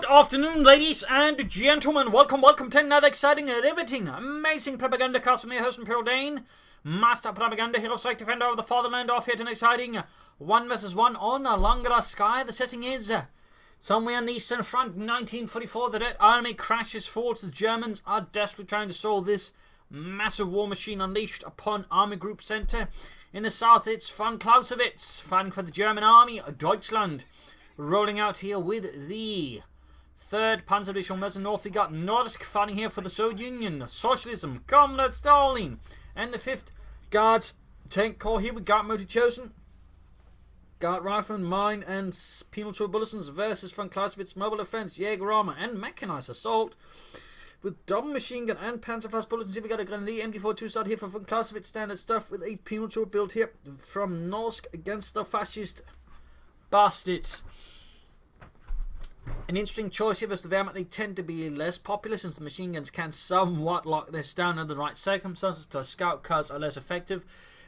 afternoon, ladies and gentlemen. Welcome to another exciting, riveting, amazing Propagandacast from your host, Imperial Dane, Master Propaganda, Hero Strike Defender of the Fatherland, off here to an exciting 1 vs 1 on Langraskaya. The setting is somewhere on the Eastern Front, 1944. The Red Army crashes forwards. The Germans are desperately trying to solve this massive war machine unleashed upon Army Group Center. In the south, it's VonClausewitz fighting for the German Army, Deutschland. Rolling out here with the 3rd Panzer Division. In the north, we got Norsk fighting here for the Soviet Union, Socialism, Comrade Stalin. And the 5th Guards Tank Corps here with Guard Motor Chosen, Guard Rifleman, Mine and Penal Tool Bulletins versus VonClausewitz Mobile Defense, Jaeger Armour and Mechanized Assault. With double machine gun and Panzerfaust bulletins here, we got a Grenadier MD42 start here for VonClausewitz, standard stuff with a Penal Tool build here from Norsk against the fascist bastards. An interesting choice here versus the Wehrmacht. They tend to be less popular since the machine guns can somewhat lock this down under the right circumstances, plus scout cars are less effective,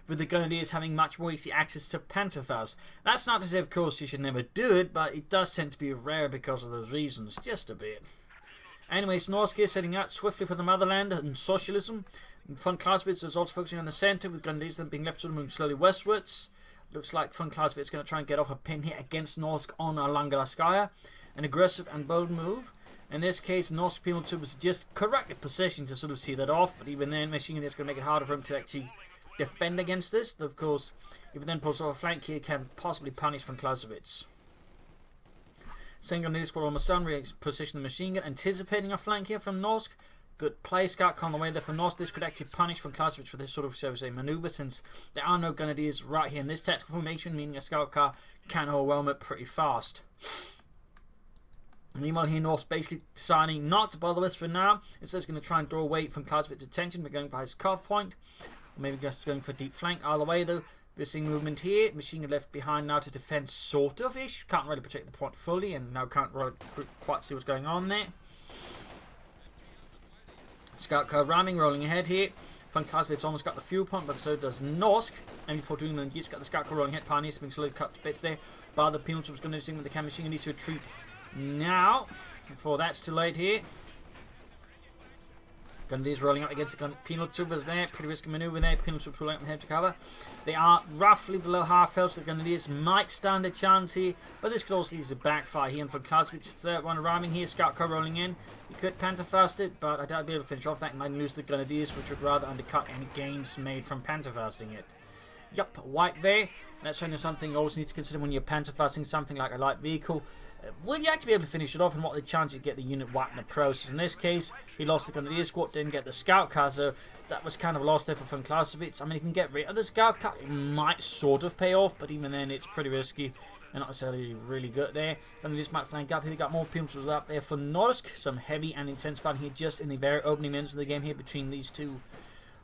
with the Grenadiers having much more easy access to Panzerfaust. That's not to say, of course, you should never do it, but it does tend to be rare because of those reasons, just a bit. Anyways, Norsk is setting out swiftly for the motherland and socialism. VonClausewitz is also focusing on the centre, with Grenadiers then being left to move slowly westwards. Looks like VonClausewitz is going to try and get off a pin here against Norsk on Langraskaya. An aggressive and bold move. In this case, Norsk Penal Tool was just correctly positioned to sort of see that off, but even then, machine gun is going to make it harder for him to actually defend against this. Of course, if he then pulls off a flank here, he can possibly punish VonClausewitz. Single squad almost done, reposition the machine gun, anticipating a flank here from Norsk. Good play, scout on the way there for Norsk. This could actually punish VonClausewitz for this sort of, shall we say, maneuver, since there are no Grenadiers right here in this tactical formation, meaning a scout car can overwhelm it pretty fast. Meanwhile here, Norsk basically deciding not to bother with for now. Instead, he's going to try and draw away from Clausewitz's attention. We're going for his cuff point, or maybe just going for deep flank. Either way, though, we're seeing movement here. Machine gun left behind now to defend, sort of ish. Can't really protect the point fully, and now can't really quite see what's going on there. Scout car ramming, rolling ahead here. VonClausewitz almost got the fuel point, but so does Norsk. MD42 and he's got the scout car rolling ahead. Pioneers being slowly cut to bits there. By the penal was going to do with the cam machine gun needs to retreat now, before that's too late here. Grenadiers rolling up against the penal tubers there. Pretty risky maneuver there. Penal tubers rolling up ahead to cover. They are roughly below half health, so the Grenadiers might stand a chance here, but this could also use a backfire here. And for VonClausewitz, 3rd one ramming here. Scout car rolling in. He could Panzerfaust it, but I doubt he'll be able to finish off that. He might lose the Grenadiers, which would rather undercut any gains made from Panzerfausting it. Yup, white there. That's certainly something you always need to consider when you're Panzerfausting something like a light vehicle. Will you actually be able to finish it off, and what are the chances you get the unit wiped in the process? In this case, he lost the Grenadier squad, didn't get the scout car, so that was kind of lost there for VonClausewitz. I mean, if you can get rid of the scout car, it might sort of pay off, but even then, it's pretty risky and not necessarily really good there. Grenadiers might flank up here. We got more penalties up there for Norsk. Some heavy and intense fighting here just in the very opening minutes of the game here between these two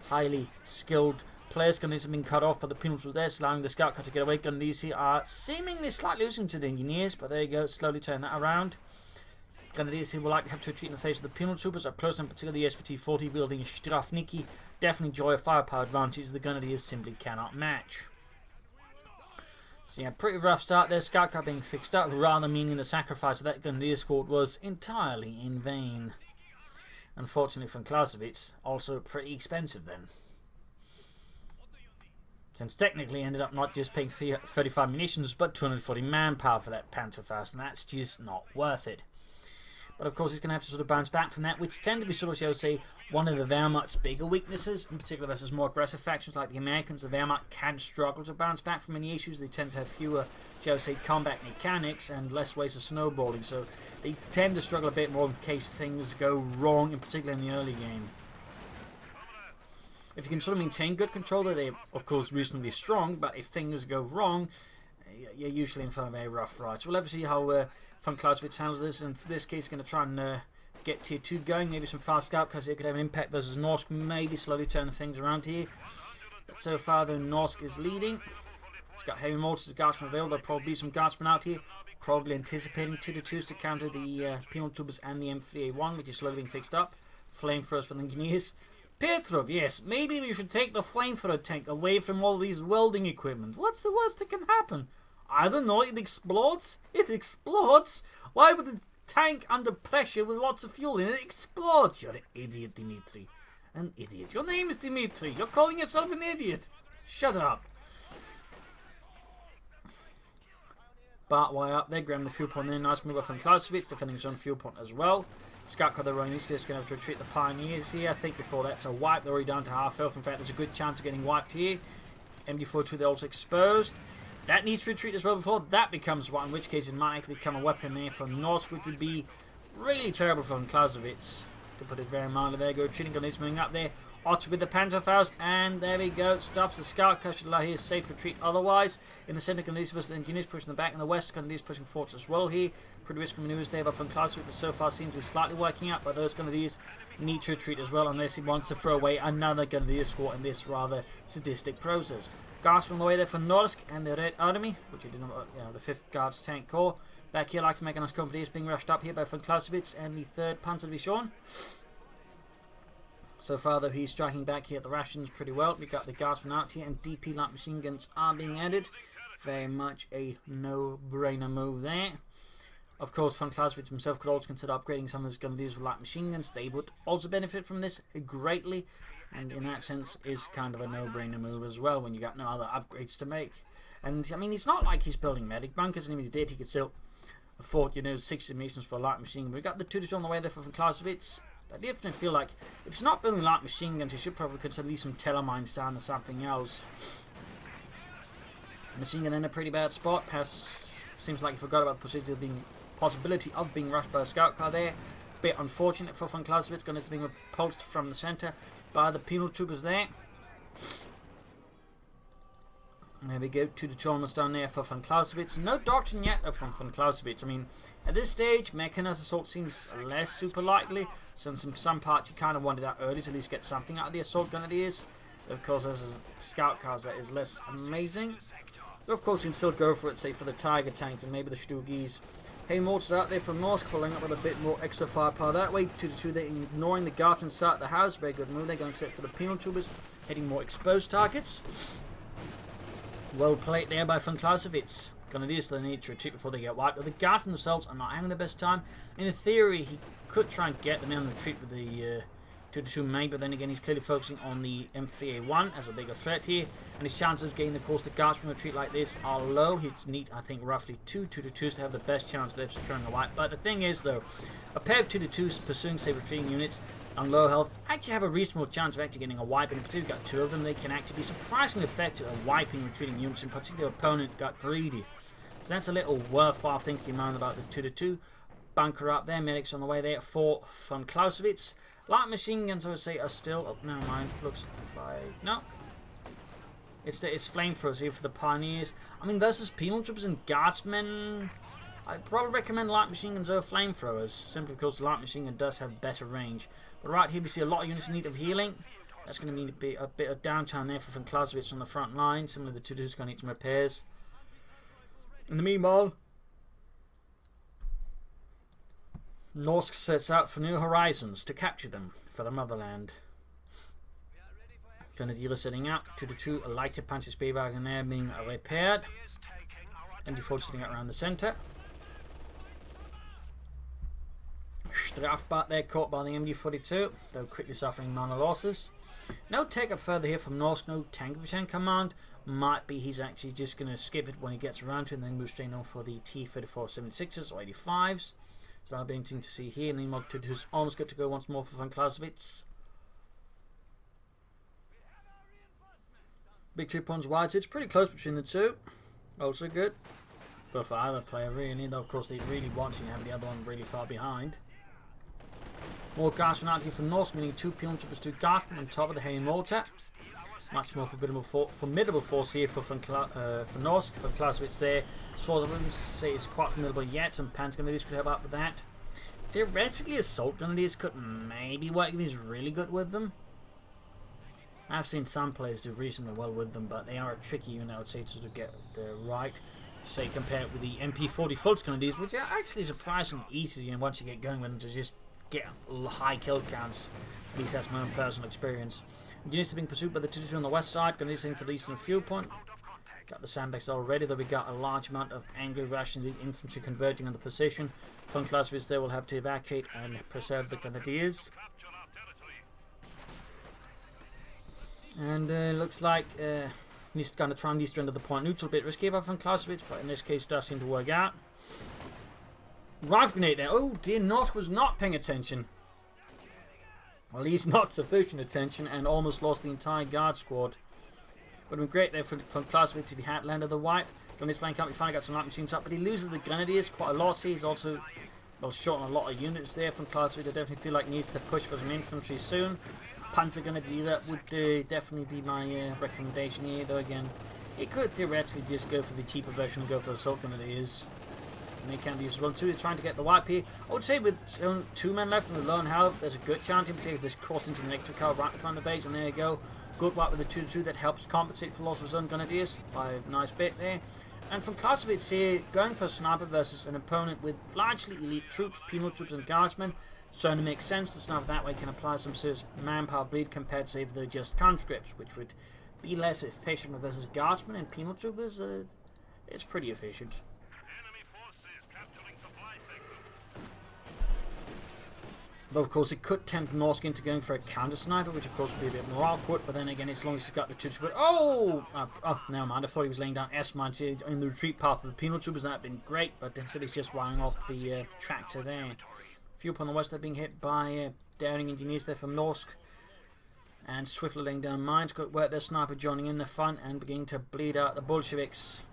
highly skilled players. Grenadiers have been cut off, but the penalties were there, allowing the scout car to get away. Grenadiers here are seemingly slightly losing to the engineers, but there you go, slowly turn that around. Grenadiers here will likely have to retreat in the face of the penal troopers up close, and particularly the SPT-40 wielding Strafniki definitely enjoy a firepower advantage the Grenadiers simply cannot match. So yeah, pretty rough start there. Scout car being fixed up, rather meaning the sacrifice of that Grenadier squad was entirely in vain. Unfortunately for VonClausewitz, also pretty expensive then, since technically ended up not just paying 35 munitions, but 240 manpower for that Panzerfaust, and that's just not worth it. But of course, he's going to have to sort of bounce back from that, which tend to be sort of, shall we say, one of the Wehrmacht's bigger weaknesses, in particular versus more aggressive factions like the Americans. The Wehrmacht can struggle to bounce back from any issues. They tend to have fewer, shall we say, combat mechanics and less ways of snowballing, so they tend to struggle a bit more in case things go wrong, in particular in the early game. If you can sort of maintain good control, they're of course reasonably strong, but if things go wrong, you're usually in for a very rough ride. So we'll have to see how VonClausewitz handles this, and for this case, he's going to try and get tier 2 going, maybe some fast scout, because it could have an impact versus Norsk, maybe slowly turning things around here. But so far, though, Norsk is leading. He's got heavy mortars, guardsmen available. There'll probably be some guardsmen out here, probably anticipating 2-2s to counter the penal tubers and the M3A1, which is slowly being fixed up. Flamethrowers for the engineers. Petrov, yes, maybe we should take the flamethrower tank away from all these welding equipment. What's the worst that can happen? I don't know, it explodes? It explodes? Why would it tank under pressure with lots of fuel and it explodes. You're an idiot, Dimitri. An idiot. Your name is Dimitri. You're calling yourself an idiot. Shut up. But way up there, grabbing the fuel point there. Nice move from VonClausewitz, defending his own fuel point as well. Scout got the run. He's just going to have to retreat the Pioneers here. I think before that's a wipe. They're already down to half health. In fact, there's a good chance of getting wiped here. MD42, they're also exposed. That needs to retreat as well before that becomes one, in which case it might become a weapon there for Norsk, which would be really terrible for VonClausewitz, to put it very mildly. There go, retreating, Gunneys moving up there. Otto with the Panzerfaust, and there we go. Stops the Scout. Kashila here, safe retreat otherwise. In the centre, Gunneys versus the engineers pushing the back. In the west, Gunneys pushing forwards as well here. Pretty risky maneuvers there, but VonClausewitz so far seems to be slightly working out. But those Gunneys need to retreat as well, unless he wants to throw away another Gunneys squad in this rather sadistic process. Guards on the way there for Norsk and the Red Army, which you didn't know, the 5th Guards Tank Corps. Back here, like to make a nice company is being rushed up here by VonClausewitz and the 3rd Panzer Division. So far, though, he's striking back here at the rations pretty well. We got the Guardsmen out here, and DP light machine guns are being added. Very much a no-brainer move there. Of course, VonClausewitz himself could also consider upgrading some of his gunneries with light machine guns. They would also benefit from this greatly, and in that sense is kind of a no-brainer move as well when you got no other upgrades to make. And I mean, it's not like he's building medic bunkers, and even if he did, he could still afford 60 missions for a light machine gun. We got the 2 on the way there for VonClausewitz. I definitely feel like if he's not building light machine guns, he should probably consider some telemines down or something else. Machine gun in a pretty bad spot. Perhaps seems like he forgot about the possibility of being rushed by a scout car there. Bit unfortunate for VonClausewitz. Gunners being repulsed from the centre by the penal troopers there. There we go, 2 almost down there for VonClausewitz. No doctrine yet though from VonClausewitz. I mean, at this stage, mechanized assault seems less super likely. Since in some parts you kind of wanted out early to at least get something out of the assault gunneries. Of course, there's scout cars that is less amazing. But of course, you can still go for it, say for the Tiger tanks and maybe the Stugis. Hey, Mortars out there from Norsk, following up with a bit more extra firepower that way. 2 they're ignoring the guards inside the house. Very good move. They're going to set for the penal troopers, hitting more exposed targets. Well played there by VonClausewitz. Grenadiers they need to retreat before they get wiped. But the guards themselves are not having the best time. In theory, he could try and get them in on the retreat with the 2 main, but then again, he's clearly focusing on the M3A1 as a bigger threat here. And his chances of getting, of course, the guards from a retreat like this are low. He'd need, I think, roughly 2 2-2s to have the best chance of securing a wipe. But the thing is, though, a pair of 2-2s pursuing, say, retreating units on low health actually have a reasonable chance of actually getting a wipe, and if you've got 2 of them, they can actually be surprisingly effective at wiping retreating units, in particular opponent got greedy. So that's a little worthwhile thinking in mind about the 2-2. Bunker up there, medics on the way there for VonClausewitz. Light machine guns, I would say, are still up. Never mind, looks like no. It's flamethrowers here for the Pioneers. I mean, versus penal troopers and guardsmen, I'd probably recommend light machine guns over flamethrowers, simply because the light machine gun does have better range. But right here we see a lot of units in need of healing. That's going to mean a bit of downtime there for VonClausewitz on the front line. Some of the 2-2's going to need some repairs. In the meanwhile, Norsk sets out for new horizons to capture them for the motherland. Grenadier setting out. 2-2, a lighter Panzer Speedwagon there being repaired. MD4 sitting out around the centre. Strafbart there caught by the MD42, though quickly suffering minor losses. No take up further here from Norsk, no tank battalion command. Might be he's actually just going to skip it when he gets around to it and then move straight on for the T-34 76s or 85s. So that'll be interesting to see here. And then Mod 2's almost good to go once more for VonClausewitz. Big 2 points wide, so it's pretty close between the 2. Also good. But for either player, really, though, of course, they really want to have the other one really far behind. More guardsmen out here for Norsk, meaning 2 penal troopers, 2 guardsmen on top of the heavy mortar. Much more formidable force here for Norsk. VonClausewitz there. As far as I wouldn't say it's quite formidable yet. Some Panzer Grenadiers could help out with that. Theoretically, Assault Grenadiers could maybe work if he's really good with them. I've seen some players do reasonably well with them, but they are a tricky unit, I would say, to get right. Say, compared with the MP40 Fultz Grenadiers, which are actually surprisingly easy once you get going with them to just get high kill counts. At least that's my own personal experience. Units are being pursued by the 2-2 on the west side. Grenadiers heading for the eastern fuel point. Got the sandbags already, though we got a large amount of angry Russian infantry converging on the position. VonClausewitz there will have to evacuate and preserve the grenadiers. And looks like he's going to try and east end of the point neutral. Bit risky by VonClausewitz, but in this case does seem to work out. Rifle grenade there. Oh dear, Norsk was not paying attention. Well, he's not sufficient attention and almost lost the entire guard squad. Would have been great there for VonClausewitz if he had landed the wipe. On his flank up, he finally got some light machines up, but he loses the grenadiers quite a lot. See, he's also short on a lot of units there. VonClausewitz, I definitely feel like he needs to push for some infantry soon. Panzer grenadier, that would definitely be my recommendation here, though again, he could theoretically just go for the cheaper version and go for assault grenadiers. And they can be used as well too. He's trying to get the wipe here. I would say with 2 men left and with low on health, there's a good chance he can take this cross into the next car right in front of the base, and there you go. Good wipe with the 2-2 that helps compensate for loss of his own grenadiers by a nice bit there. And VonClausewitz here, going for a sniper versus an opponent with largely elite troops, penal troops and guardsmen, starting to make sense. The sniper that way can apply some serious manpower bleed compared to say if they're just conscripts, which would be less efficient versus guardsmen and penal troopers. It's pretty efficient. But of course, it could tempt Norsk into going for a counter sniper, which of course would be a bit more awkward. But then again, as long as he's got the 2-2. But oh, never mind. I thought he was laying down S-mines in the retreat path of the penal troopers. That would have been great. But instead, he's just wiring off the tractor there. Few up on the west are being hit by daring engineers there from Norsk. And swiftly laying down mines. Good work there, sniper joining in the front and beginning to bleed out the Bolsheviks.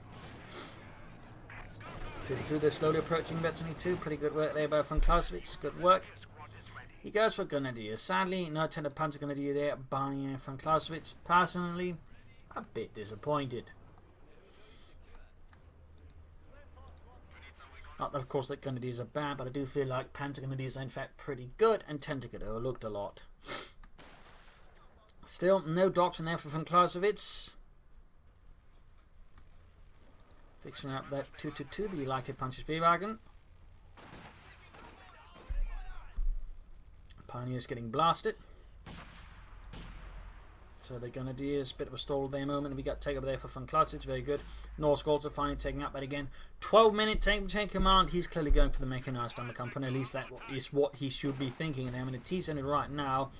2-2, they're slowly approaching Bethany 2. Pretty good work there by VonClausewitz. Good work. He goes for grenadier. Sadly, no tender panzer grenadier there by VonClausewitz. Personally, a bit disappointed. Not that, of course, that grenadiers are bad, but I do feel like panzer grenadiers are in fact pretty good and tend to get overlooked a lot. Still, no doctrine there for VonClausewitz. Fixing up that 2-2, the Leica Panzer Speedwagon. Pioneers getting blasted. So the Grenadiers, bit of a stall there moment, and we got take over there for VonClausewitz, very good. Norsk also finally taking up that again. 12-minute tank command, he's clearly going for the mechanized armor company, at least that is what he should be thinking. And I'm in a T-center right now.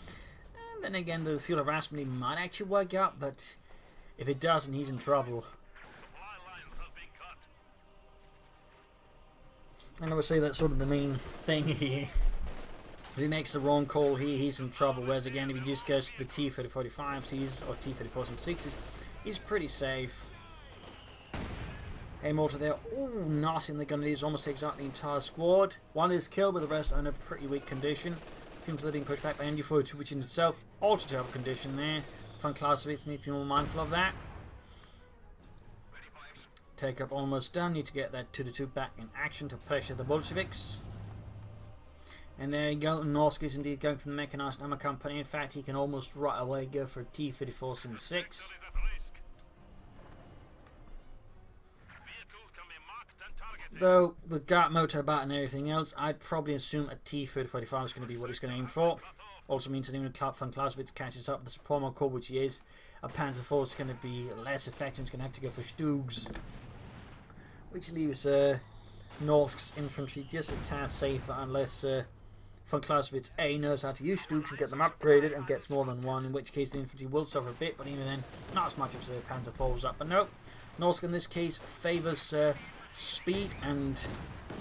And then again, the field harassment might actually work out, but if it doesn't, he's in trouble. And I would say that's sort of the main thing here. If he makes the wrong call here, he's in trouble. Whereas again, if he just goes to the T-3045s or T-3476s, he's pretty safe. Hey, mortar there. Ooh, nasty in the Grenadiers. Almost takes out the entire squad. One is killed, but the rest are in a pretty weak condition. Seems they're being pushed back by MG42, which in itself also terrible condition there. VonClausewitz needs to be more mindful of that. Take up almost done. Need to get that 2-2 back in action to pressure the Bolsheviks. And there you go, Norsk is indeed going for the mechanized armor company. In fact, he can almost right away go for a T-3476. Though, with Dart motor about and everything else, I'd probably assume a T-3045 is going to be what he's going to aim for. Also means that even if VonClausewitz catches up with the support core, which he is, a Panzer IV is going to be less effective. He's going to have to go for Stugs. Which leaves Norsk's infantry just a tad safer unless VonClausewitz A knows how to use Stugs and get them upgraded and gets more than one, in which case the infantry will suffer a bit, but even then, not as much as the Panzer falls up. But no, Norsk in this case favours speed and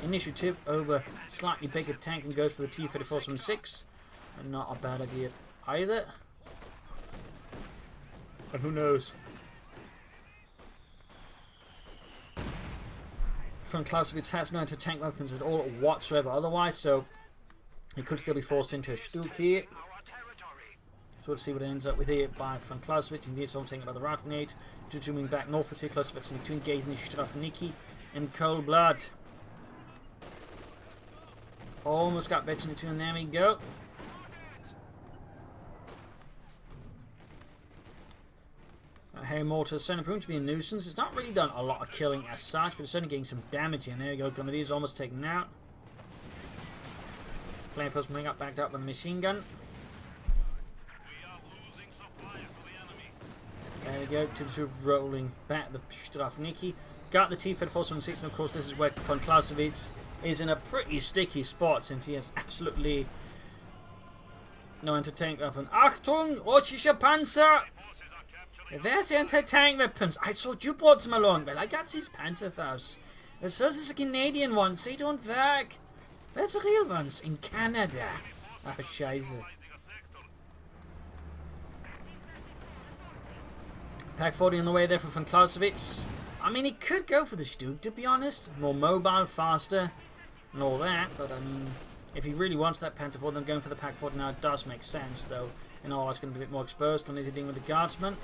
initiative over slightly bigger tank and goes for the T-3476. And not a bad idea either. And who knows? VonClausewitz has no anti-tank weapons at all whatsoever otherwise, so he could still be forced into a Stug here. So we'll see what it ends up with here by VonClausewitz. Indeed, so I'm taking about the rifle grenade. Zooming back north for VonClausewitz to engage in the Strafniki in cold blood. Almost got Bethany 2, and there we go. Hey, mortar certainly proving to be a nuisance. It's not really done a lot of killing as such, but it's certainly getting some damage in. There you go, Grenadiers almost taken out. Flameforce moving up, backed up with a machine gun. There we go. 2-2 rolling back the Strafniki. Got the T-34-76, and of course this is where VonClausewitz is in a pretty sticky spot since he has absolutely no anti-tank weapon. Achtung! Russische Panzer! Where's the anti-tank weapons? I thought you brought them along. Well, I got these Panzerfaust. This is the Canadian ones. They don't work. Where's the real ones? In Canada. Ah, scheiße. Pack 40 on the way there for VonClausewitz. I mean, he could go for the Stug, to be honest. More mobile, faster, and all that. But, I mean, if he really wants that Panther 4, then going for the Pack 40 now does make sense, though. In all, it's going to be a bit more exposed when he's dealing with the Guardsman.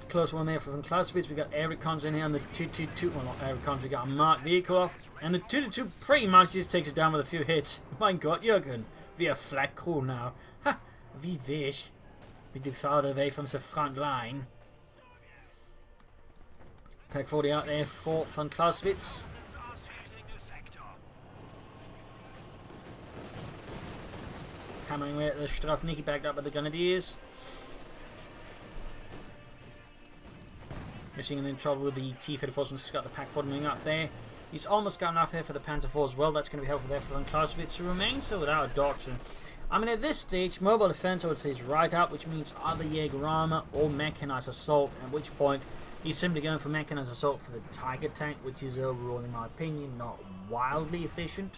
Close one there for VonClausewitz. We got Eric Cons in here on the 222. Well, not Eric Cons, we got a Mark vehicle off. And the 222 pretty much just takes it down with a few hits. My god, Jürgen. We are flat cool now. Ha! Wie wish. We do farther away from the front line. Pack 40 out there for VonClausewitz. Hammering away at the Strafniki, backed up by the Grenadiers. Missing and in trouble with the T-34, since he's got the Pack 40 moving up there. He's almost got enough here for the Panther 4 as well. That's going to be helpful there for VonClausewitz, who remains still without a doctrine. I mean, at this stage, mobile defense, I would say, is right up, which means either Jaeger armor or mechanized assault, at which point he's simply going for mechanized assault for the Tiger tank, which is overall, in my opinion, not wildly efficient.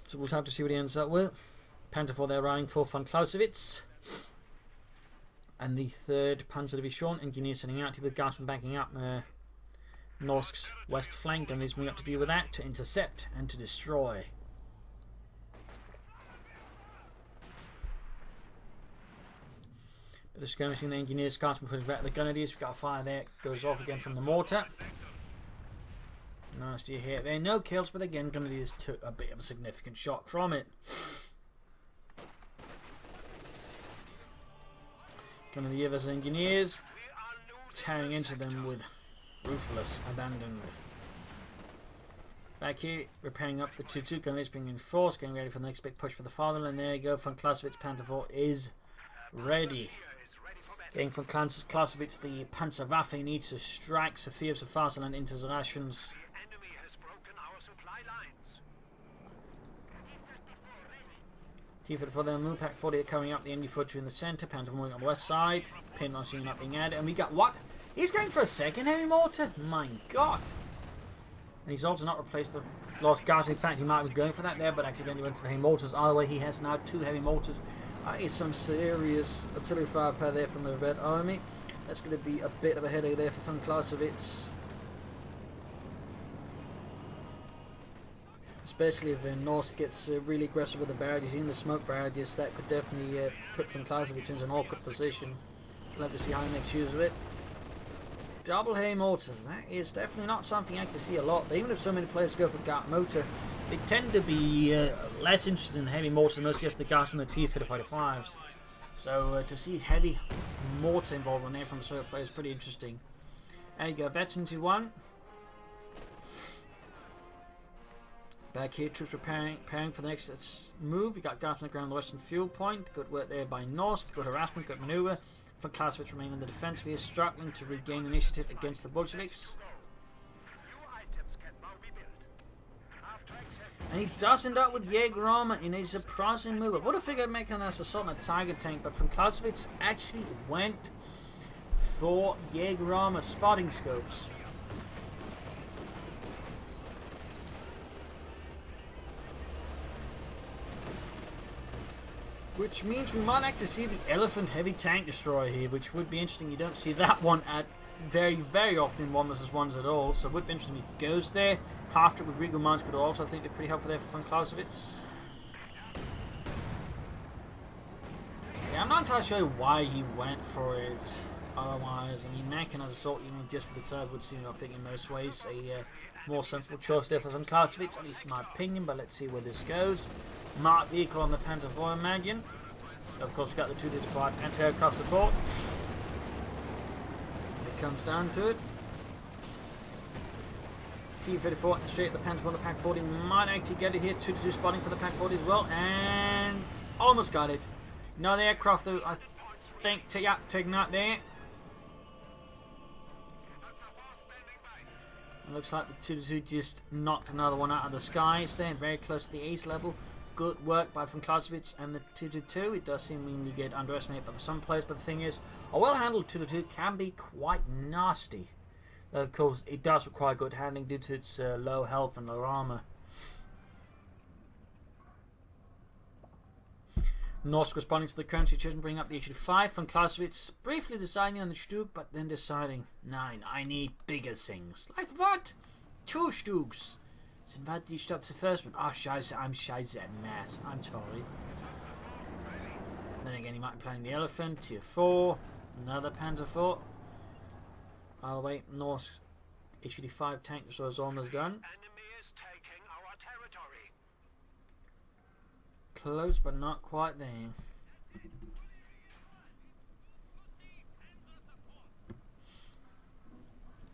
So we'll have to see what he ends up with. Panther 4 there riding for VonClausewitz. And the 3rd Panzer Division engineers sending out with Guardsmen backing up Norsk's west flank, and he's moving up to deal with that, to intercept and to destroy. But the skirmishing, the engineers, Guardsmen putting back the Grenadiers. We've got a fire there, goes off again from the mortar. Nasty hit there, no kills, but again, Grenadiers took a bit of a significant shock from it. Grenadier versus engineers, tearing into them with ruthless abandon. Back here, repairing up the 2-2. Grenadiers being enforced, getting ready for the next big push for the fatherland. There you go, VonClausewitz Panther 4 is ready. Getting from Clausewitz the Panzerwaffe needs to strike Sophia of Fatherland into the Russians. T-34 then move, Pack 40 coming up, the MD-42 in the centre, Panther moving on the west side, Pin launching not being added, and we got what? He's going for a second heavy mortar? My god! And he's also not replaced the lost guards. In fact, he might be going for that there, but accidentally went for the heavy mortars. Either way, he has now 2 heavy mortars. That is some serious artillery firepower there from the Red Army. That's going to be a bit of a headache there for VonClausewitz. Especially if Norsk gets really aggressive with the barrages, even the smoke barrages, that could definitely put VonClausewitz into an awkward position. We'll have to see how he makes use of it. Double heavy mortars, that is definitely not something I can see a lot. Even if so many players go for Gart motor, they tend to be less interested in heavy mortars than most just the guys from the T-35s. So to see heavy mortar involved in there from certain players is pretty interesting. There you go, veteran to 1. Back here, troops preparing for the next move. We got guards on the ground on the western fuel point. Good work there by Norsk. Good harassment, good manoeuvre. VonClausewitz remaining on the defensive here, struggling to regain initiative against the Bolsheviks. And he does end up with Jaeger armor in a surprising move. I would have figured mechanized assault on a Tiger tank, but VonClausewitz actually went for Jaeger armor spotting scopes. Which means we might actually see the Elephant Heavy Tank Destroyer here, which would be interesting. You don't see that one at very, very often in 1 vs 1s at all, so it would be interesting if he goes there. Half trip with Regal Mines could also, I think, be pretty helpful there for VonClausewitz. Yeah, I'm not entirely sure why he went for it. Otherwise, I mean, mechanized assault, even just for the turret, would seem, I think, in most ways, a more sensible choice there for VonClausewitz, at least in my opinion, but let's see where this goes. Mark vehicle on the Panther 4, imagine. Of course, we've got the 2-5 anti-aircraft support. It comes down to it. T-34 straight at the Panzer 1. The Pack 40 might actually get it here. 2-2 spotting for the Pack 40 as well. And almost got it. Now the aircraft, though, I think, taking out there. It looks like the 2-2 just knocked another one out of the skies there, very close to the ace level. Good work by VonClausewitz and the 2-2. It does seem to get underestimated by some players, but the thing is, a well-handled 2-2 can be quite nasty. Of course, it does require good handling due to its low health and low armor. Norsk responding to the current situation, bringing up the HU-5. VonClausewitz briefly deciding on the Stug, but then deciding, nein, I need bigger things. Like what? 2 Stugs. Sind weit die stops the first one. Oh, scheiße, I'm scheiße at math. I'm sorry. Then again, he might be playing the Elephant, Tier 4, another Panzer 4. By the way, Norsk HU-5 tank so is almost done. Close, but not quite there.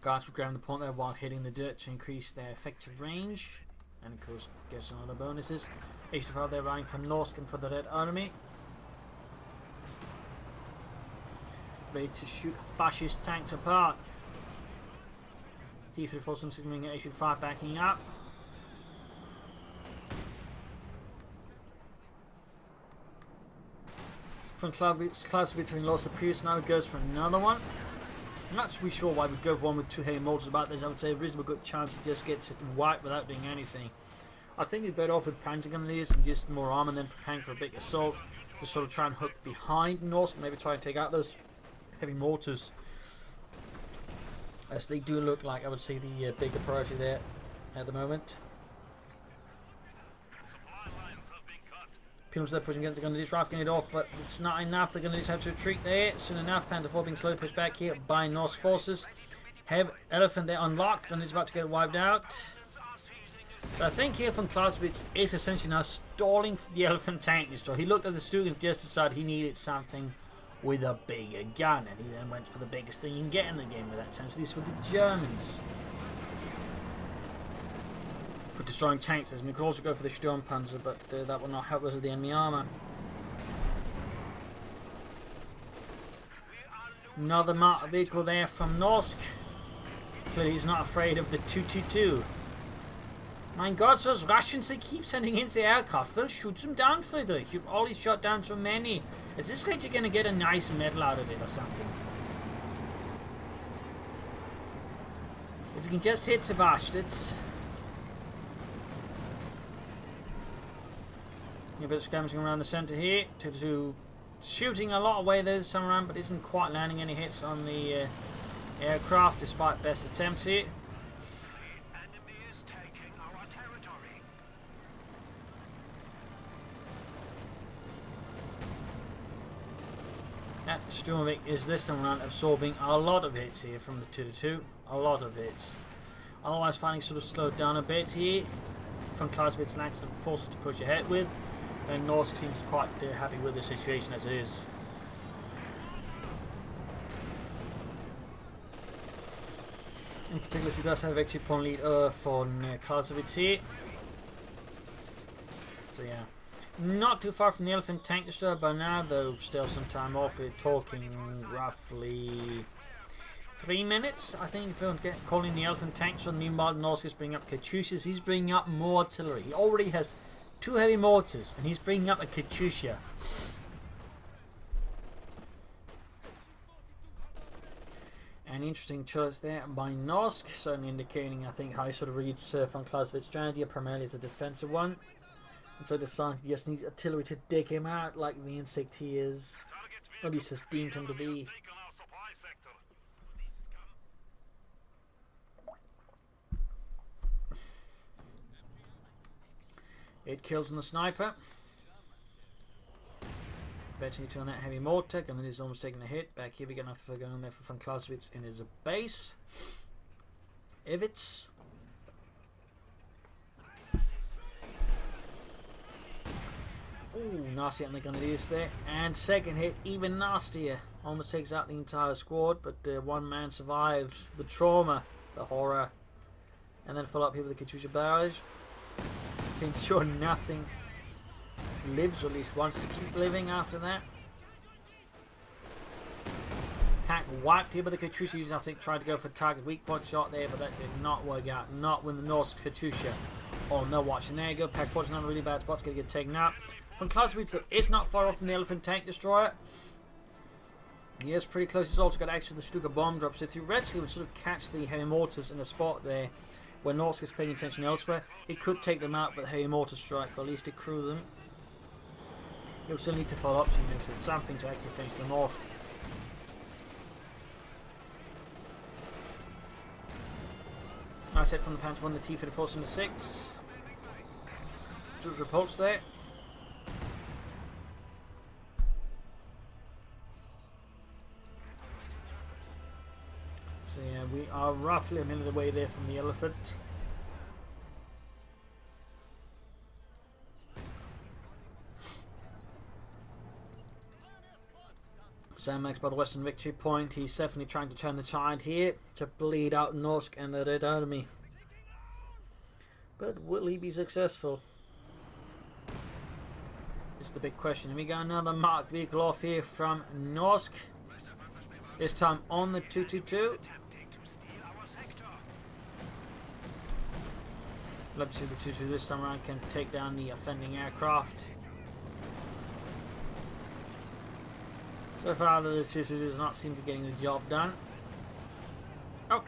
Guards will grab the point there while hitting the dirt to increase their effective range, and of course get some other bonuses. HU-5 they're running for Norsk and for the Red Army, ready to shoot fascist tanks apart. T-34 signaling at HU-5 backing up. VonClausewitz having lost the previous, now goes for another one. I'm not really sure why we go for one with 2 heavy mortars about this. I would say a reasonable good chance he just gets it wiped without doing anything. I think we're better off with panzer grenadiers and just more armor than preparing for a big assault. Just sort of try and hook behind Norsk and maybe try and take out those heavy mortars, as they do look like, I would say, the bigger priority there at the moment. People are pushing against the Grenadiers, Raf getting it off, but it's not enough. The Grenadiers have to retreat there. Soon enough, Panzer 4 being slowly pushed back here by Norse forces. Elephant there unlocked, and it's about to get wiped out. So I think here VonClausewitz is essentially now stalling for the Elephant tank destroyer. He looked at the Stug and just decided he needed something with a bigger gun, and he then went for the biggest thing you can get in the game with that sense, at least for the Germans. For destroying tanks, as we could also go for the Sturmpanzer, but that will not help us with the enemy armor. Another marked vehicle there from Norsk. Clearly he's not afraid of the 222. My God, those Russians they keep sending into the aircraft. They'll shoot them down, Friedrich. You've already shot down so many. Is this like you're going to get a nice medal out of it or something? If you can just hit the bastards. A bit of skirmishing around the centre here. To shooting a lot away this time around, but isn't quite landing any hits on the aircraft despite best attempts here. That Sturmovik is this time around absorbing a lot of hits here from the 2-2. A lot of hits. Otherwise finding sort of slowed down a bit here. VonClausewitz lacks the forces to push ahead with. And Norsk seems quite happy with the situation as it is. In particular, he does have a victory point lead for VonClausewitz here. So yeah, not too far from the Elephant tank destroyer by now, though still some time off. We're talking roughly 3 minutes, I think, if we're calling the Elephant tank. So meanwhile, Norsk is bringing up Katyushas. He's bringing up more artillery. He already has 2 heavy mortars, and he's bringing up a Katyusha. An interesting choice there by Norsk, certainly indicating, I think, how he sort of reads VonClausewitz's strategy, primarily as a defensive one. And so decided he just needs artillery to dig him out like the insect he is. Or at least has deemed him to be. It kills on the sniper. Betting on that heavy mortar, and then he's almost taking a hit. Back here we get enough going there for VonClausewitz in his base. Ivits. Ooh, nasty on the Grenadiers there. And second hit, even nastier. Almost takes out the entire squad, but one man survives the trauma, the horror. and then follow up here with the Katyusha barrage to ensure nothing lives, or at least wants to keep living after that. Hack wiped here by the Katyusha, using, I think, tried to go for target weak point shot there, but that did not work out. Not with the Norsk Katyusha. Oh no, watching there you go. Pack 14 on a really bad spot's going to get taken out. VonClausewitz is not far off from the Elephant tank destroyer. He is pretty close. He's also got access to the Stuka bomb drop, so theoretically would sort of catch the heavy mortars in a spot there where Norsk is paying attention elsewhere. It could take them out with heavy mortar strike, or at least accrue them. He'll still need to follow up to him with something to actually finish them off. Nice hit from the Panther 1, the T-34 and the 6. Two repulse there. So yeah, we are roughly a minute away there from the Elephant. Sam Max by the Western Victory Point. He's definitely trying to turn the tide here to bleed out Norsk and the Red Army. But will he be successful? This is the big question. And we got another marked vehicle off here from Norsk. This time on the 222. Let's see, the 222 this time around can take down the offending aircraft. So far, the 222 does not seem to be getting the job done. Oh!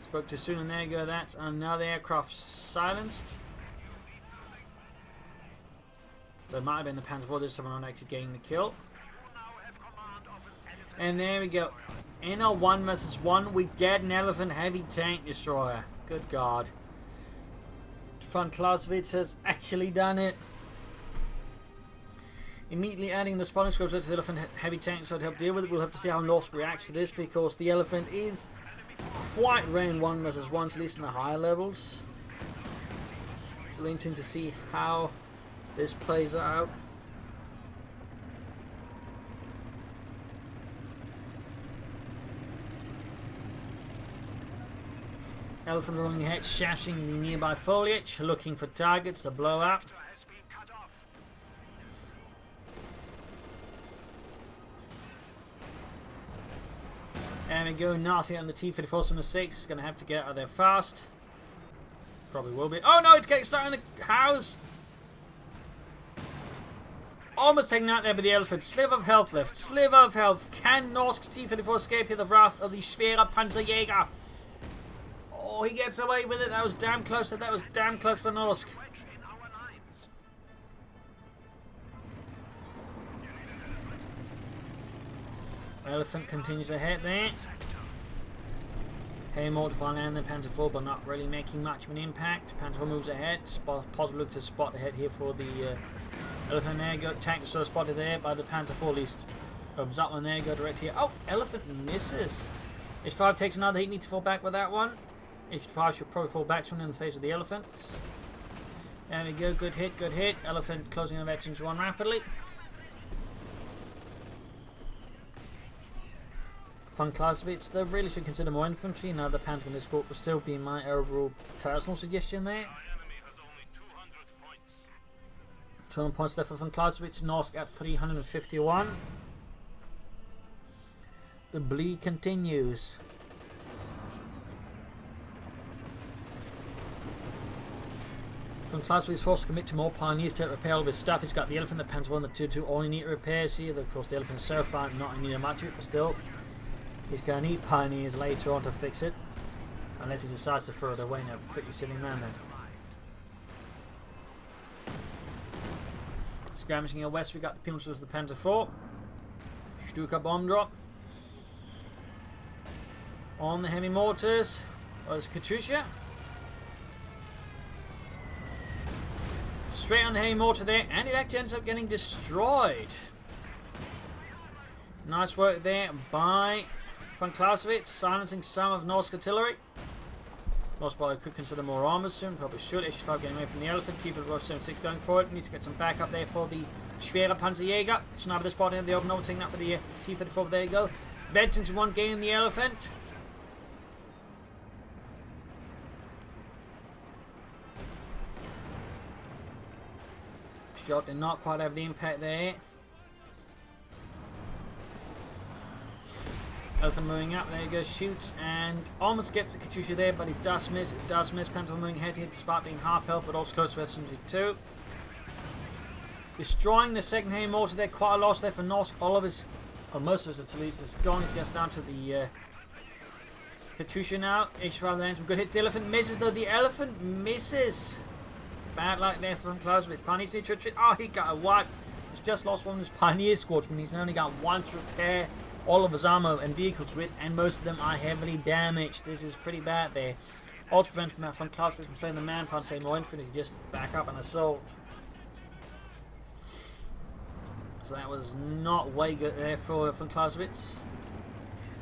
Spoke too soon, and there you go. That's another aircraft silenced. There might have been the Panther 4 this time around actually getting the kill. And there we go. In a 1 vs 1, we get an Elephant heavy tank destroyer. Good God. VonClausewitz has actually done it. Immediately adding the spawning squads to the Elephant heavy tank to help deal with it. We'll have to see how Norsk reacts to this, because the Elephant is quite rare in 1 vs 1, at least in the higher levels. So interesting to see how this plays out. Elephant rolling ahead, shashing the nearby foliage, looking for targets to blow up. And we go nasty on the T-34 from the 6. Going to have to get out of there fast. Probably will be. Oh no, it's getting started in the house. Almost taken out there by the Elephant. Sliver of health left. Sliver of health. Can Norsk's T-34 escape here? The wrath of the Schwere Panzer Jaeger. Oh, he gets away with it. That was damn close. That was damn close for Norsk. Elephant continues ahead there. Armour finally and the Panther 4, but not really making much of an impact. Panther 4 moves ahead. Possibly look to spot ahead here for the Elephant. There you go. Tank was sort of spotted there by the Panther 4 at least. Comes up one there, go direct here. Oh, Elephant misses. H5 takes another heat, needs to fall back with that one. H5 should probably fall back soon in the face of the Elephant. There we go, good hit, good hit. Elephant closing the veterans 1 rapidly. VonClausewitz, they really should consider more infantry. Now the Pentagon escort will still be my overall personal suggestion there. 200 points left for VonClausewitz. Norsk at 351. The bleed continues. VonClausewitz is forced to commit to more pioneers to repair all of his stuff. He's got the Elephant, the Panther 1, the 2-2, all he needs repairs here. Of course, the Elephant is so far not in need of much of it, but still, he's going to need pioneers later on to fix it, unless he decides to throw it away in a pretty silly manner. Skirmishing here west, we got the Pinochet, the Panther 4. Stuka bomb drop. On the heavy mortars was Katyusha. Straight on the heavy mortar there, and it actually ends up getting destroyed. Nice work there by VonClausewitz, silencing some of Norsk artillery. Norsk probably could consider more armor soon, probably should. H5 getting away from the Elephant, T-76 going forward. Needs to get some backup there for the Schwere Panzer Jaeger. Sniper the spot in the open, taking up with the T-34, there you go. Veterans 1 gaining the Elephant. shot did not quite have the impact there. Elephant moving up, there he goes, shoots, and almost gets the Katyusha there, but it does miss, Panther moving ahead here despite being half health, but also close to SMG2. Destroying the second hand mortar there, quite a loss there for Norsk. All of his, or most of his at least, is gone. He's just down to the Katyusha now. H5 lands some good hits. The elephant misses though, the elephant misses. Bad luck there from VonClausewitz. Pioneers need to retreat. Oh, he got a wipe. He's just lost one of his Pioneer squadron. He's only got one to repair all of his armor and vehicles with, and most of them are heavily damaged. This is pretty bad there. All to prevent VonClausewitz from playing the man part, say more infantry, just back up and assault. So that was not way good there for VonClausewitz.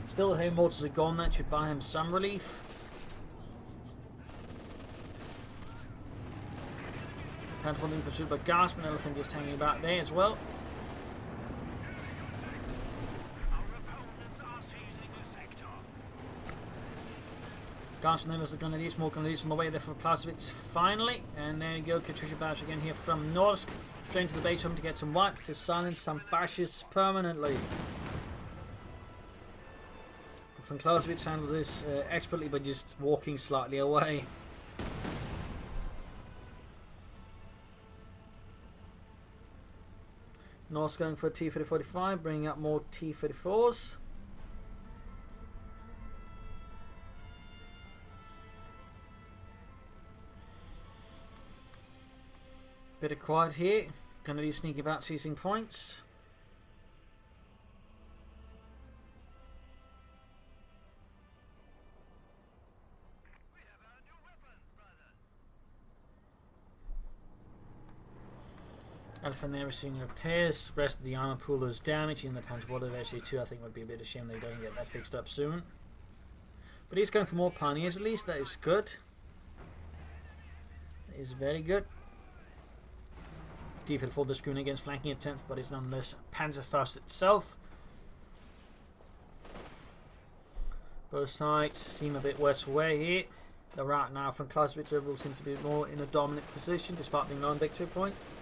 Still, the heavy mortars are gone. That should buy him some relief. Panther being pursued by Gasp, and Elephant just hanging about there as well. Gasp and them as the Grenadiers, more Grenadiers on the way there for VonClausewitz finally. And there you go, Katyusha Bash again here from Norsk. Straight to the base home to get some wipes to silence some fascists permanently. VonClausewitz handles this expertly by just walking slightly away. Norsk going for a T-3045, bringing up more T-34s. Bit of quiet here. Gonna do sneaky about seizing points. Elephant there receiving repairs. Rest of the armor pool is damaged. In the Panther Water actually too, I think would be a bit of a shame that he doesn't get that fixed up soon. But he's going for more Pioneers at least. That is good. That is very good. Defeat for the screen against flanking attempts, but it's nonetheless Panzerfaust itself. Both sides seem a bit worse away here. The right now from VonClausewitz overall seems to be more in a dominant position despite being low on victory points.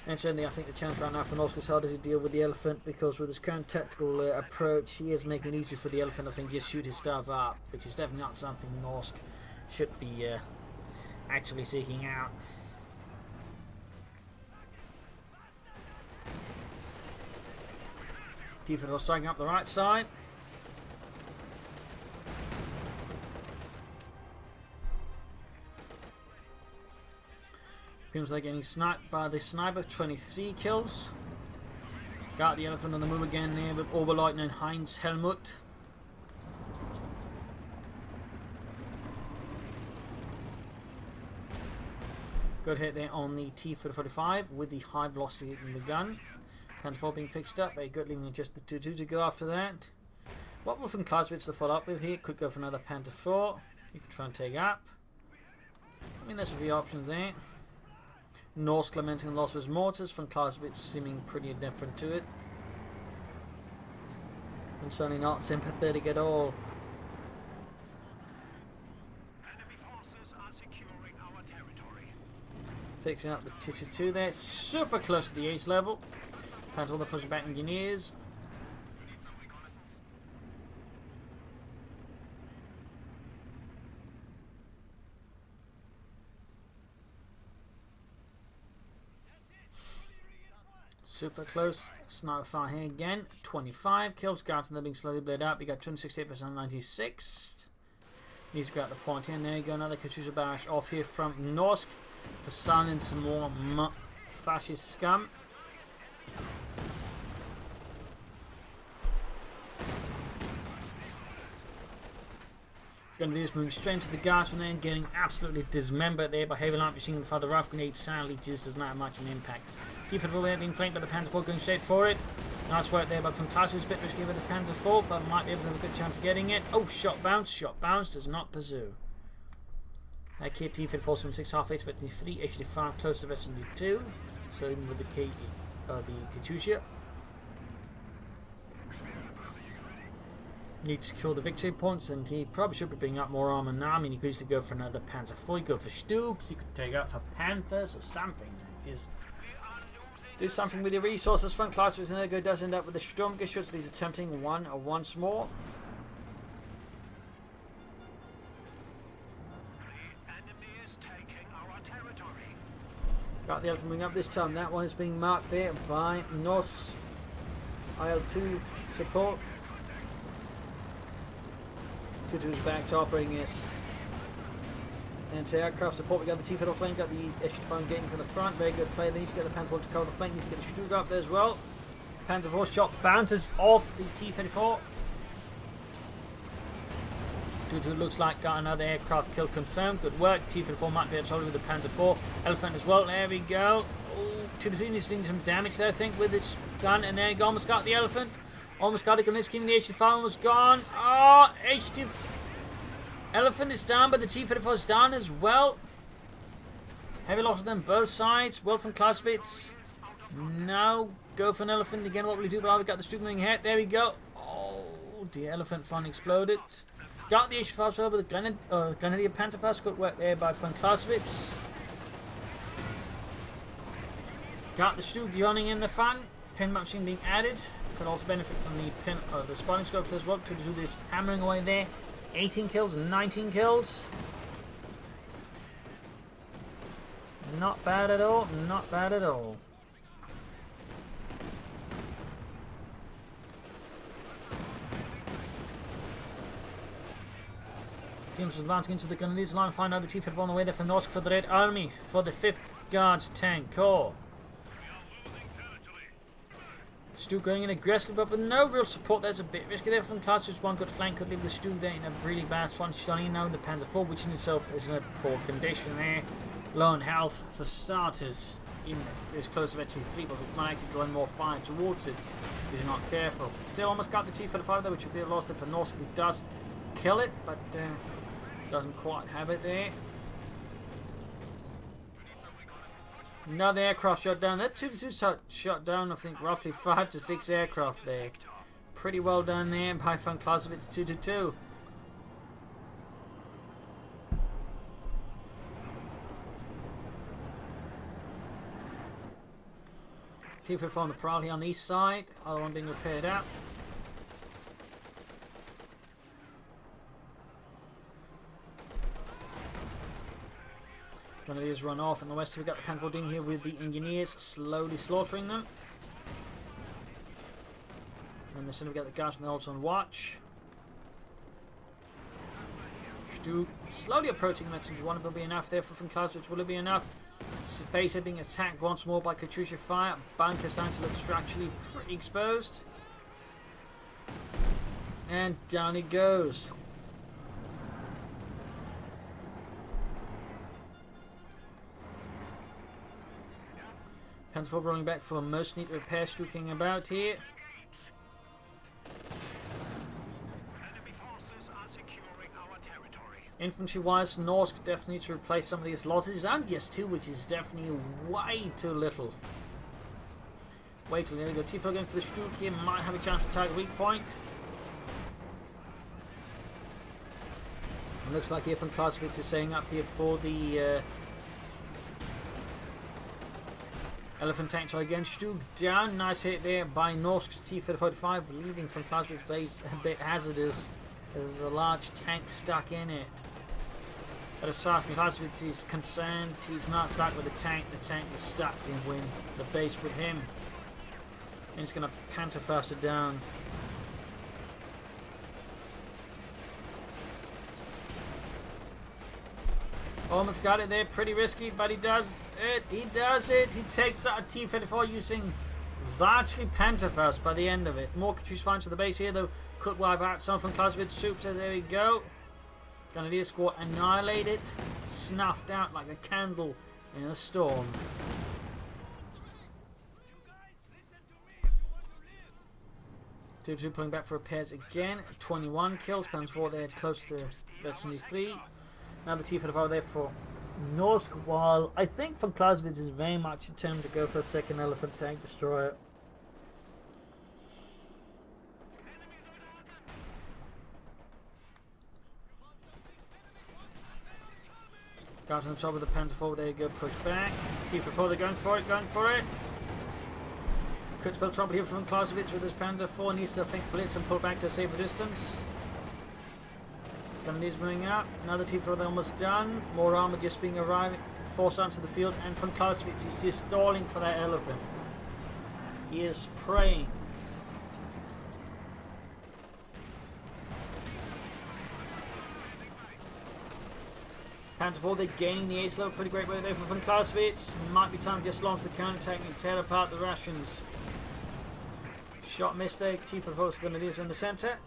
And certainly I think the challenge right now for Norsk is harder to deal with the elephant, because with his current tactical approach he is making it easy for the elephant, I think, just shoot his stuff up, which is definitely not something Norsk should be actively seeking out. Defense striking up the right side. Seems like getting sniped by the sniper. 23 kills. Got the elephant on the move again there with Oberleutnant Heinz Helmut. Good hit there on the T-45 with the high velocity in the gun. Panther 4 being fixed up. Very good, leaving just the 2-2 to go after that. What will VonClausewitz to follow up with here? Could go for another Panther 4. You could try and take up. I mean, there's a few options there. Norsk lamenting the loss of his mortars. VonClausewitz seeming pretty indifferent to it. And certainly not sympathetic at all. Fixing up the 2-2 there, super close to the ace level. Panther the pushing back engineers. Super close. Sniper fire here again. 25 kills. Guards and they're being slowly bled up. You got 268% 96. Needs to grab the point here. And there you go. Another Katyusha Bash off here from Norsk to silence some more fascist scum. Going to be just moving straight into the gas and then getting absolutely dismembered there by heavy light machine gun fire. The rough grenade sadly just does not have much of an impact. Defensive there being flanked by the Panther 4 going straight for it. Nice work there, but VonClausewitz bit risky with the Panther 4, but might be able to have a good chance of getting it. Oh, shot bounce, does not pursue. That kid T-54 from 6 half 8 to 53, actually far close to version 2. So even with the the Katyusha. need to secure the victory points, and he probably should be bringing up more armor now. I mean, he could easily go for another Panzer IV, go for Stugs, he could take out for Panthers or something. Just do something with your resources. VonClausewitz and there does end up with the Sturmgeschütz. He's attempting one once more. Got the elephant moving up this time. That one is being marked there by Norsk's IL-2 support. 2-2 is back to operating his anti-aircraft support. We got the T-34 flank, got the Escalating getting for the front. Very good play. They need to get the Panther to cover the flank. Needs to get the Stuga up there as well. Panther 4 shot bounces off the T-34. 2-2 looks like got another aircraft kill confirmed. Good work. T-34 might be able to hold with the Panther 4. Elephant as well. There we go. 2-2 needs to do some damage there, I think, with its gun. And there you go. Almost got the elephant. Almost got it. Gunner's keeping the H-2 almost gone. Oh, H-2 elephant is down, but the T-34 is down as well. Heavy losses on both sides. Well from Clausewitz. Now go for an elephant again. What will he do? But we got the Stuka head. There we go. Oh, the elephant finally exploded. Got the H-5 over the Grenadier Panther first. Good work there by VonClausewitz. Got the Stuka yawning in the fan. Pin map machine being added. Could also benefit from the spotting scopes as well to do this hammering away there. 18 kills, 19 kills. Not bad at all, not bad at all. Teams advancing into the Grenadiers line. Find out the T-34 on the way there for Norsk for the Red Army for the 5th Guards Tank Corps. Stu going in aggressively, but with no real support. There's a bit risky there from Clausewitz. One good flank could leave the Stu there in a really bad spot. Shutting now the Panzer IV, which in itself is in a poor condition there. Low on health for starters. Even if it's close eventually fleet, but it might actually join more fire towards it if he's not careful. Still almost got the T-35 there, which would be a loss there for Norsk. He does kill it, but doesn't quite have it there. Another aircraft shot down. That 2-2 shot down, I think, roughly 5 to 6 aircraft there. Pretty well done there by VonClausewitz. 2-2. T-54 on the prowl here on the east side. Other one being repaired out. Grenadiers run off, and the west we got the Panther in here with the engineers slowly slaughtering them. And the center we got the guards and the Holds on watch. Stu slowly approaching messenger one. Will be enough there for VonClausewitz. Will it be enough? Base being attacked once more by Katyusha fire. Bunker starting to look structurally pretty exposed. And down it goes. Panther rolling back for most neat repair, stalking about here. Infantry-wise, Norsk definitely needs to replace some of these losses, and yes too, which is definitely way too little. Way too little. T-4 going for the Stuka here, might have a chance to target weak point. It looks like here VonClausewitz is saying up here for the Elephant tank try again. Stug down. Nice hit there by Norsk's T-45, leaving VonClausewitz base a bit hazardous. There's a large tank stuck in it. But as far as VonClausewitz is concerned, he's not stuck with the tank. The tank is stuck in the base with him. And he's going to Panther faster down. Almost got it there, pretty risky, but he does it. He does it. He takes out a T-34 using largely Panther first by the end of it. More Katyusha finds to the base here, though. Could wipe out some from Clausewitz's troops. So there we go. Grenadier squad annihilated, snuffed out like a candle in a storm. Two pulling back for repairs again. 21 kills. Plans for there close to veteranary fleet. Now the T-45 there for Norsk, while I think VonClausewitz is very much determined to go for a second Elephant tank destroyer. Guards on the top of the Panzer IV. There you go. Push back. T-44. They're going for it. Going for it. Could spell trouble here from VonClausewitz with his Panzer IV. Needs to think blitz and pull back to a safer distance. Grenadiers moving up. Another T-4 they're almost done. More armor just being arrived, forced onto the field, and VonClausewitz is just stalling for that elephant. He is praying. Panzer IV, they're gaining the ace level. Pretty great way there for VonClausewitz. Might be time to just launch the counter-attack and tear apart the Russians. Shot missed there. T-4 Grenadiers in the centre.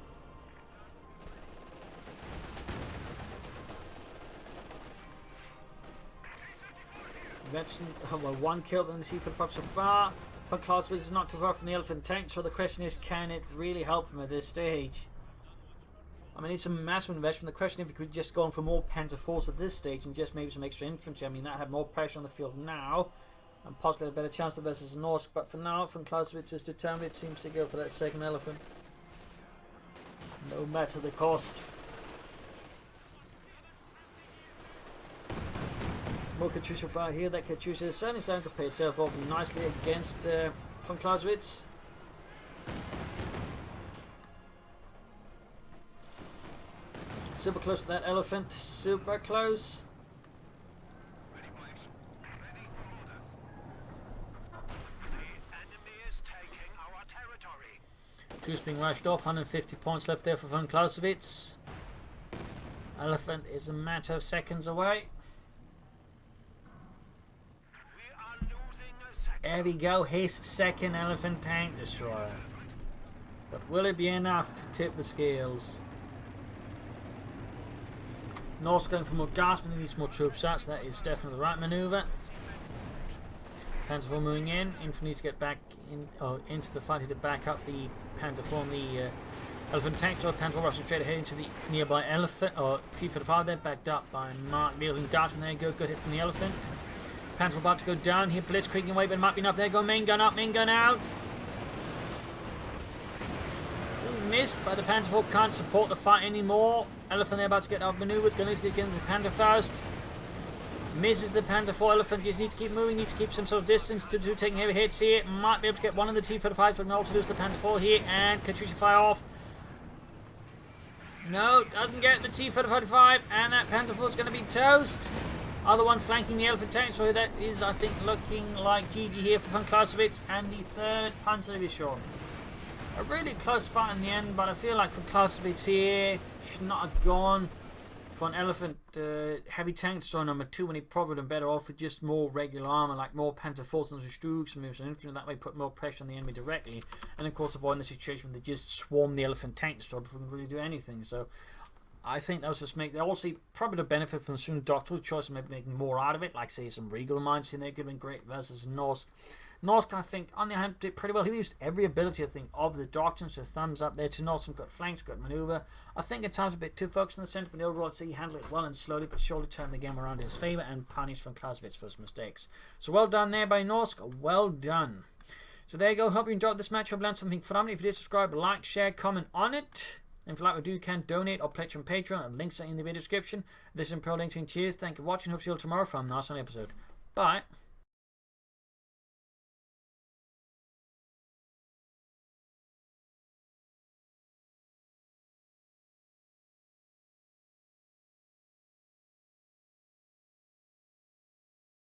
Well, one kill on the T-45 so far. VonClausewitz is not too far from the elephant tank, so the question is, can it really help him at this stage? I mean, it's a massive investment. The question if he could just go on for more Panzer IVs at this stage and just maybe some extra infantry. I mean, that had more pressure on the field now and possibly a better chance to versus Norsk. But for now, VonClausewitz is determined. It seems to go for that second elephant, no matter the cost. More Katyusha fire here. That Katyusha is certainly starting to pay itself off nicely against VonClausewitz. Super close to that elephant. Super close. Ready, ready, the enemy is taking our territory. Juice being rushed off. 150 points left there for VonClausewitz. Elephant is a matter of seconds away. There we go, his second elephant tank destroyer. But will it be enough to tip the scales? Norsk going for more gas, but he needs more troops out, so that is definitely the right manoeuvre. Panzer IV moving in. Infantry needs to get back into the fight here to back up the Panzer IV and the elephant tank. So Panzer IV rushing straight ahead into the nearby elephant, or T-45 there, backed up by Mark Neil Dartman. There you go, good hit from the elephant. Panzer about to go down here, blitzkrieging away, but it might be enough. There go, main gun up, main gun out. Ooh, missed, but the Panzer IV can't support the fight anymore. Elephant there about to get outmaneuvered. Going to get into the Panzer first. Misses the Panzer IV. Elephant just need to keep moving, need to keep some sort of distance to taking heavy hits here. Might be able to get one of the T-45s, but can also lose the Panzer IV here. And Katyusha fire off. No, doesn't get the T-45, and that Panzer IV is going to be toast. Other one flanking the elephant tank, so that is, I think, looking like GG here for VonClausewitz and the 3rd Panzer Division. A really close fight in the end, but I feel like VonClausewitz here should not have gone for an elephant heavy tank destroyer number 2 when he probably been better off with just more regular armor, like more Panzer IVs and Stugs and maybe some infantry. That way put more pressure on the enemy directly, and of course avoiding the situation where they just swarm the elephant tank destroyer before we can really do anything. So I think that was just they also probably would benefit from some doctoral choice and maybe making more out of it, like say some Regal mines in there could have been great versus Norsk. Norsk, I think, on the other hand, did pretty well. He used every ability, I think, of the doctrine, so thumbs up there to Norsk. Got flanks, got maneuver. I think at times a bit too focused in the centre, but overall I'd say he handled it well and slowly but surely turned the game around in his favour and punished VonClausewitz for his mistakes. So well done there by Norsk, well done. So there you go, hope you enjoyed this match, hope you learned something from it. If you did, subscribe, like, share, comment on it. And if you like what we do, you can donate or pledge on Patreon, and links are in the video description. This is Pro Links. Cheers, thank you for watching, hope to see you all tomorrow for a nice episode. Bye.